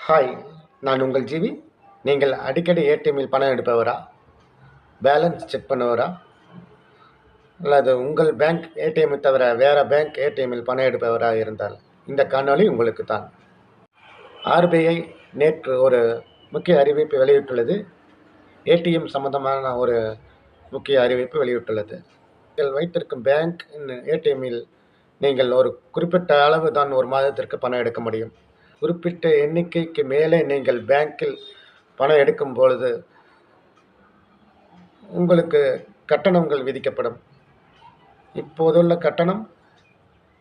Hi, நான் உங்கள் GV. நீங்கள் அடிக்கடி ஏடிஎம்மில் பணம் எடுப்பவரா? Balance check பண்ணுவரா? அல்லது உங்கள் பேங்க் ஏடிஎம்மை தவிர வேறு பேங்க் ஏடிஎம்மில் பணம் எடுப்பவராக இருந்தால் இந்த காணொளி உங்களுக்கு தான். ஆர்பிஐ நேற்று ஒரு முக்கிய அறிவிப்பு வெளியிட்டுள்ளது. ஏடிஎம் சம்பந்தமான ஒரு முக்கிய அறிவிப்பு வெளியிட்டுள்ளது. நீங்கள் வைத்திருக்கும் பேங்க் ஏடிஎம்மில் நீங்கள் ஒரு குறிப்பிட்ட அளவு தான் ஒரு மாதத்திற்கு பணம் எடுக்க முடியும். குறிப்பிட்ட எண்ணிக்கைக்கு மேலே நீங்கள் பேங்க்கில் பணம் எடுக்கும் பொழுது உங்களுக்கு கட்டணங்கள் விதிக்கப்படும். இப்போதுள்ள கட்டணம்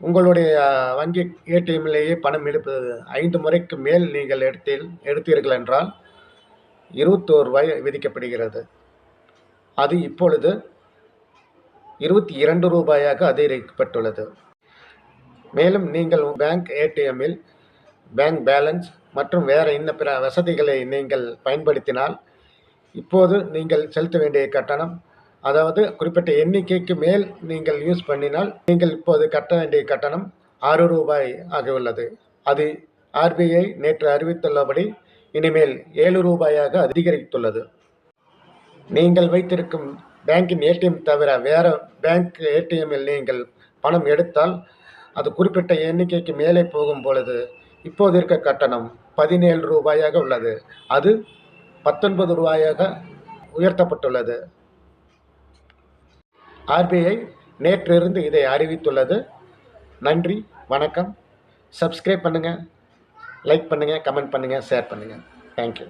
உங்களுடைய வங்கி ஏடிஎம்மிலேயே பணம் எடுப்பது 5 முறைக்கு மேல் நீங்கள் எடுத்தீர்கள் என்றால் 21 ரூபாய் விதிக்கப்படுகிறது. அது இப்பொழுது 22 ரூபாயாக அதிகரிக்கப்பட்டுள்ளது. மேலும் நீங்கள் பேங்க் ஏடிஎம்மில் பேங்க் பேலன்ஸ் மற்றும் வேறு பிற வசதிகளை நீங்கள் பயன்படுத்தினால் இப்போது நீங்கள் செலுத்த வேண்டிய கட்டணம், அதாவது குறிப்பிட்ட எண்ணிக்கைக்கு மேல் நீங்கள் யூஸ் பண்ணினால் நீங்கள் இப்போது கட்ட வேண்டிய கட்டணம் 6 ரூபாய் ஆகியுள்ளது. அது ஆர்பிஐ நேற்று அறிவித்துள்ளபடி இனிமேல் 7 ரூபாயாக அதிகரித்துள்ளது. நீங்கள் வைத்திருக்கும் பேங்கின் ஏடிஎம் தவிர வேறு பேங்க் ஏடிஎம்மில் நீங்கள் பணம் எடுத்தால் அது குறிப்பிட்ட எண்ணிக்கைக்கு மேலே போகும் பொழுது இப்போது இருக்க கட்டணம் 17 ரூபாயாக உள்ளது. அது 19 ரூபாயாக உயர்த்தப்பட்டுள்ளது. ஆர்பிஐ நேற்றிலிருந்து இதை அறிவித்துள்ளது. நன்றி, வணக்கம். சப்ஸ்கிரைப் பண்ணுங்கள், லைக் பண்ணுங்கள், கமெண்ட் பண்ணுங்கள், ஷேர் பண்ணுங்கள். தேங்க்யூ.